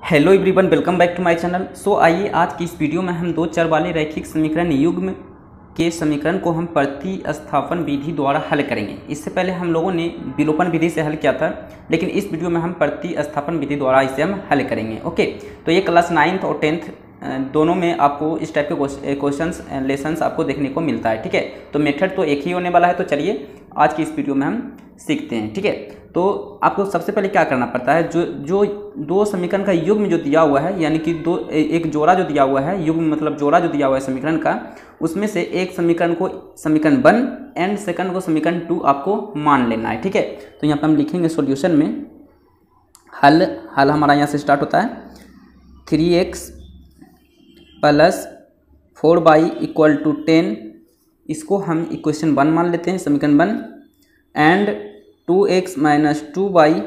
Hello everyone, welcome back to my channel. So आइए आज की इस वीडियो में हम दो चर वाले रैखिक समीकरण युग्म के समीकरण को हम प्रतिस्थापन विधि द्वारा हल करेंगे। इससे पहले हम लोगों ने विलोपन विधि से हल किया था, लेकिन इस वीडियो में हम प्रतिस्थापन विधि द्वारा इसे हम हल करेंगे। ओके, तो ये क्लास 9th और 10th दोनों में आपको इस टाइप के क्वेश्चंस लेसन्स आपको देखने को मिलता है। ठीक है, तो मेथड तो एक ही होने वाला है। तो चलिए आज की इस वीडियो में हम सीखते हैं। ठीक है, तो आपको सबसे पहले क्या करना पड़ता है, जो दो समीकरण का युग्म जो दिया हुआ है, यानी कि एक जोड़ा जो दिया हुआ है, युग्म मतलब जोड़ा जो दिया हुआ है समीकरण का, उसमें से एक समीकरण को समीकरण 1 एंड सेकंड को समीकरण 2 आपको मान लेना है। ठीक है, तो यहाँ पर हम लिखेंगे सॉल्यूशन में हल हमारा यहाँ से स्टार्ट होता है 3x plus 4y equal to 10, इसको हम इक्वेशन 1 मान लेते हैं, समीकरण 1, and 2x minus 2y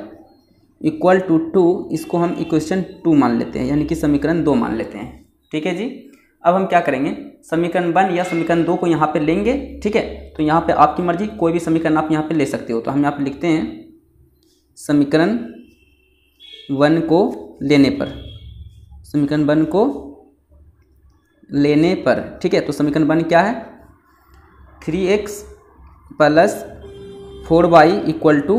equal to 2, इसको हम इक्वेशन 2 मान लेते हैं, यानी कि समीकरण 2 मान लेते हैं। ठीक है जी, अब हम क्या करेंगे, समीकरण 1 या समीकरण 2 को यहाँ पे लेंगे। ठीक है, तो यहाँ पे आपकी मर्जी, कोई भी समीकरण आप यहाँ पे ले सकते हो। तो हम यहाँ पे लिखते हैं समीकरण 1 को लेने पर, समीकरण 1 को लेने पर। ठीक है, तो समीकरण 1 क्या है, 3x plus 4y equal to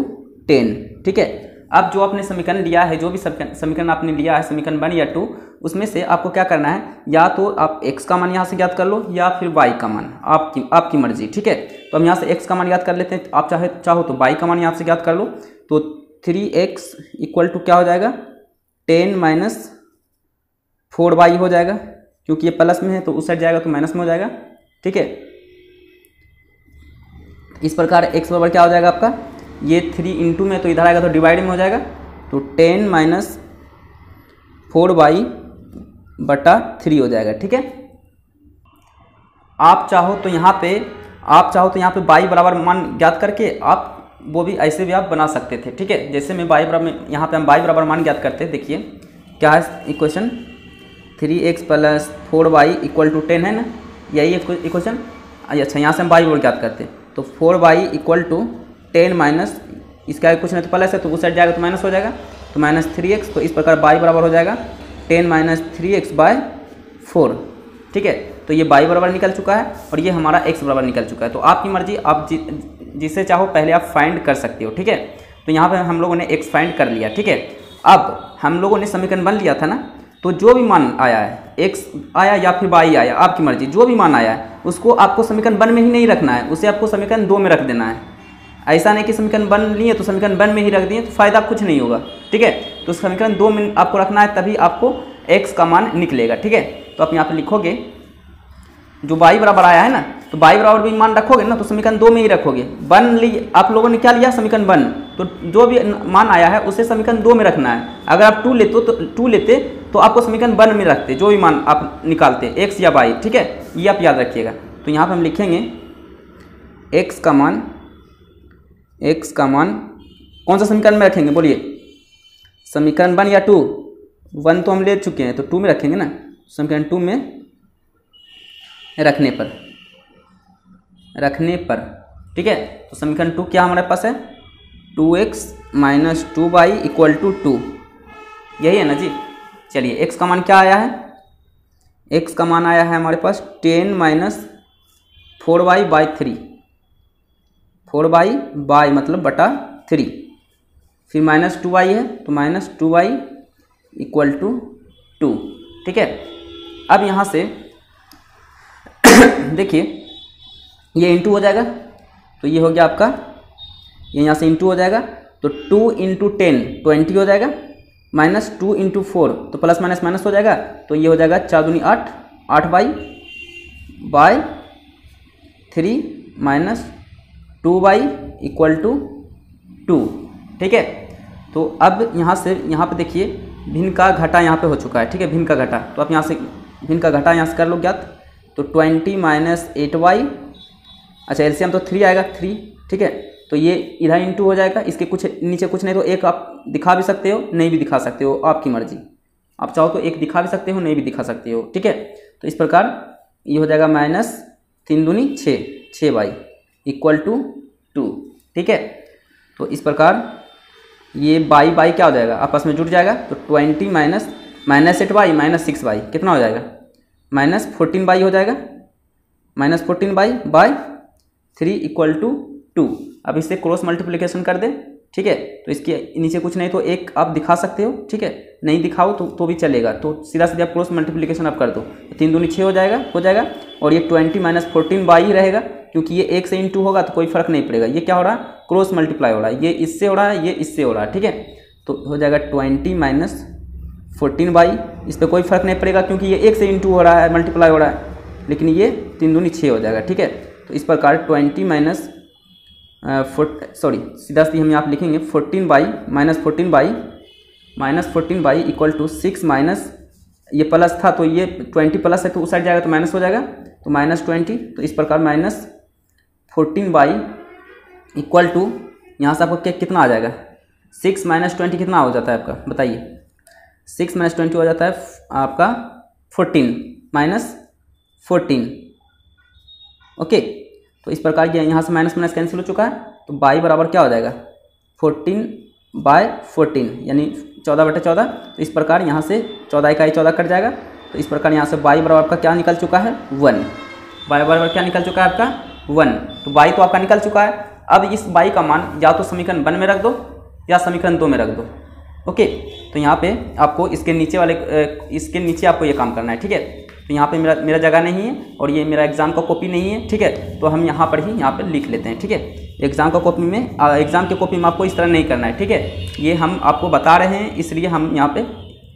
10। ठीक है, अब जो आपने समीकरण लिया है, जो भी समीकरण आपने लिया है, समीकरण 1 या 2, उसमें से आपको क्या करना है, या तो आप x का मान यहाँ से ज्ञात कर लो या फिर y का मान, आपकी मर्जी। ठीक है, तो हम यहाँ से x का मान ज्ञात कर लेते हैं, आप चाहो तो y का मान यहाँ से ज्ञात कर लो। तो 3x इक्वल टू क्या हो जाएगा, 10 माइनस 4y हो जाएगा, क्योंकि ये प्लस में है तो उस साइड जाएगा तो माइनस में हो जाएगा। ठीक है, इस प्रकार x बराबर क्या हो जाएगा आपका, ये 3 इंटू में तो इधर आएगा तो डिवाइड में हो जाएगा, तो 10 माइनस 4y बटा 3 हो जाएगा। ठीक है, आप चाहो तो यहाँ पे y बराबर मान ज्ञात करके आप वो भी ऐसे भी आप बना सकते थे। ठीक है, जैसे मैं y बराबर, यहाँ पे हम y बराबर मान ज्ञात करते हैं। देखिए क्या है equation, 3x plus 4y equal to 10 है ना, यही इक्वेशन। अच्छा, यहाँ से हम y बराबर ज्ञात करते हैं, तो 4y इक्वल टू 10 माइनस, इसका इक्वेशन है तो प्लस है तो उस साइड जाएगा तो माइनस हो जाएगा, तो माइनस 3x, तो इस प्रकार y बराबर हो जाएगा 10 माइनस 3x बाय 4। ठीक है, तो ये y बराबर निकल चुका है और ये हमारा x बराबर निकल चुका है। तो आपकी मर्जी, आप जिसे चाहो पहले आप फाइंड कर सकते हो। ठीक है, तो यहाँ पर हम लोगों ने x फाइंड कर लिया। ठीक है, अब हम लोगों ने समीकरण 1 लिया था ना, तो जो भी मान आया है, x आया या फिर y आया, आपकी मर्जी, जो भी मान आया है उसको आपको समीकरण 1 में ही नहीं रखना है, उसे आपको समीकरण 2 में रख देना है। ऐसा नहीं कि समीकरण 1 लिए तो समीकरण 1 में ही रख दिए तो फायदा कुछ नहीं होगा। ठीक है, तो समीकरण 2 में आपको रखना है, तभी आपको x का मान निकलेगा। ठीक है, तो आप यहाँ पे लिखोगे जो y बराबर आया है ना, तो y बराबर भी मान रखोगे ना, तो समीकरण 2 में ही रखोगे। 1 लिए आप लोगों ने क्या लिया, समीकरण 1, तो जो भी मान आया है उसे समीकरण 2 में रखना है। अगर आप 2 लेते तो आपको समीकरण 1 में रखते, जो भी मान आप निकालते, x या y। ठीक है, ये आप याद रखिएगा। तो यहाँ पर हम लिखेंगे x का मान कौन सा समीकरण में रखेंगे, बोलिए, समीकरण 1 या 2? 1 तो हम ले चुके हैं, तो 2 में रखेंगे ना, समीकरण 2 में रखने पर। ठीक है, तो समीकरण 2 क्या हमारे पास है, 2x minus 2y equal to 2, यही है ना जी। चलिए, x का मान क्या आया है, x का मान आया है हमारे पास 10 माइनस 4y बाई 3, 4y मतलब बटा 3, फिर माइनस 2y है तो माइनस 2y इक्वल टू 2। ठीक है, अब यहाँ से देखिए ये इंटू हो जाएगा, तो ये हो गया आपका, ये यहाँ से इंटू हो जाएगा, तो 2 इंटू 10 20 हो जाएगा, माइनस 2 इंटू 4 तो प्लस माइनस माइनस हो जाएगा, तो ये हो जाएगा 4 दूनी 8, 8y bye 3 minus 2y equal to 2। ठीक है, तो अब यहाँ पे देखिए भिन्न का घटा यहाँ पे हो चुका है। ठीक है, भिन्न का घटा, तो आप यहाँ से भिन्न का घटा यहाँ से कर लो ज्ञात, तो 20 माइनस 8y, अच्छा एलसीएम तो 3 आएगा, 3। ठीक है, तो ये इधर इंटू हो जाएगा, इसके कुछ नीचे कुछ नहीं तो एक आप दिखा भी सकते हो, नहीं भी दिखा सकते हो, आपकी मर्जी, आप चाहो तो एक दिखा भी सकते हो, नहीं भी दिखा सकते हो। ठीक है, तो इस प्रकार ये हो जाएगा माइनस 3 दूनी 6y इक्वल टू 2। ठीक है, तो इस प्रकार ये बाई क्या हो जाएगा, आपस में जुड़ जाएगा, तो 20 माइनस -8y -6y कितना हो जाएगा, -14y हो जाएगा, -14y 3 = 2। अब इससे क्रॉस मल्टीप्लिकेशन कर दें, ठीक है। तो इसके नीचे कुछ नहीं तो एक आप दिखा सकते हो, ठीक है, नहीं दिखाओ तो भी चलेगा। तो सीधा सीधा क्रॉस मल्टीप्लिकेशन आप कर दो, 3 दूनी 6 हो जाएगा। और ये 20 - 14y ही रहेगा, क्योंकि ये 1 से इंटू होगा तो कोई फर्क नहीं पड़ेगा। ये क्या हो रहा है, क्रॉस मल्टीप्लाई हो रहा है, ये इससे हो रहा है, ये इससे हो रहा है, ठीक है। तो हो जाएगा 20 - 14y, इस पर कोई फर्क नहीं पड़ेगा क्योंकि ये 1 से इंटू हो रहा है, मल्टीप्लाई हो रहा है, लेकिन ये 3 दूनी 6 हो जाएगा, ठीक है। तो इस प्रकार 20 सीधा सीधी हम यहाँ पे लिखेंगे 14y = 6 माइनस ये प्लस था तो ये 20 प्लस है तो उस साइड जाएगा तो माइनस हो जाएगा, तो -20। तो इस प्रकार -14y = यहाँ से आपको कितना आ जाएगा, 6 - 20 कितना हो जाता है आपका, बताइए। 6 - 20 हो जाता है आपका 14 - 14। ओके, तो इस प्रकार ये यहाँ से माइनस माइनस कैंसिल हो चुका है, तो y बराबर क्या हो जाएगा, 14/14 यानी 14/14। तो इस प्रकार यहाँ से 14 का 14 कट जाएगा। तो इस प्रकार यहाँ से y बराबर आपका क्या निकल चुका है, 1। y बराबर क्या निकल चुका है आपका, 1। तो y तो आपका निकल चुका है। अब इस y का मान या तो समीकरण 1 में रख दो या समीकरण 2 में रख दो। ओके, तो यहाँ पे आपको इसके नीचे आपको ये काम करना है, ठीक है। तो यहाँ पे मेरा जगह नहीं है और ये मेरा एग्जाम का कॉपी नहीं है, ठीक है। तो हम यहाँ पर ही लिख लेते हैं, ठीक है। एग्जाम की कॉपी में आपको इस तरह नहीं करना है, ठीक है। ये हम आपको बता रहे हैं इसलिए हम यहाँ पे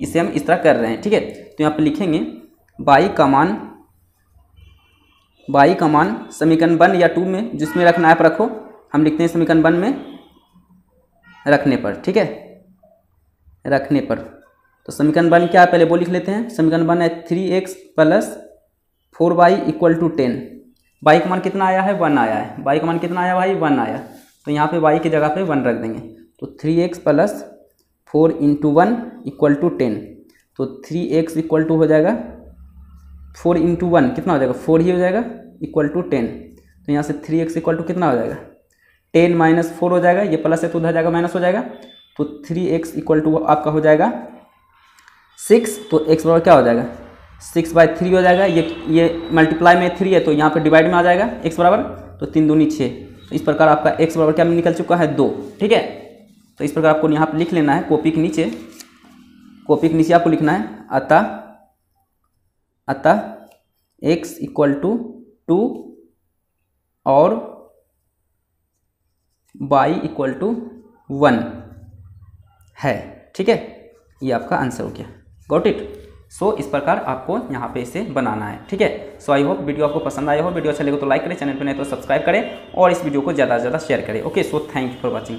इसे हम इस तरह कर रहे हैं, ठीक है। तो यहाँ पे लिखेंगे y का मान समीकरण 1 या 2 में जिसमें रखना है आप रखो। हम लिखते हैं समीकरण 1 में रखने पर, ठीक है, रखने पर। तो समीकरण 1 क्या है पहले वो लिख लेते हैं। समीकरण 1 है 3x + 4y = 10। y का मान कितना आया है, 1 आया है। y का मान कितना आया भाई, 1 आया। तो यहाँ पे y की जगह पे 1 रख देंगे। तो 3x + 4 × 1 = 10। तो 3x = हो जाएगा 4 × 1 कितना हो जाएगा, 4 ही हो जाएगा, = 10। तो यहाँ से 3x = कितना हो जाएगा, 10 - 4 हो जाएगा, ये प्लस है तो उधर जाएगा माइनस हो जाएगा। तो 3x = आपका हो जाएगा 6। तो x बराबर क्या हो जाएगा, 6/3 हो जाएगा। ये मल्टीप्लाई में 3 है तो यहाँ पे डिवाइड में आ जाएगा x बराबर, तो 3 दूनी 6। तो इस प्रकार आपका x बराबर क्या निकल चुका है, 2, ठीक है। तो इस प्रकार आपको यहाँ पे लिख लेना है कॉपी के नीचे आपको लिखना है अतः x = 2 और y = 1 है, ठीक है। ये आपका आंसर हो गया, गॉट इट। सो इस प्रकार आपको यहाँ पे इसे बनाना है, ठीक है। सो आई होप वीडियो आपको पसंद आया हो। वीडियो अच्छा लगे तो लाइक करें, चैनल पर नहीं तो सब्सक्राइब करें और इस वीडियो को ज़्यादा से ज़्यादा शेयर करें। Okay, so thank you for watching.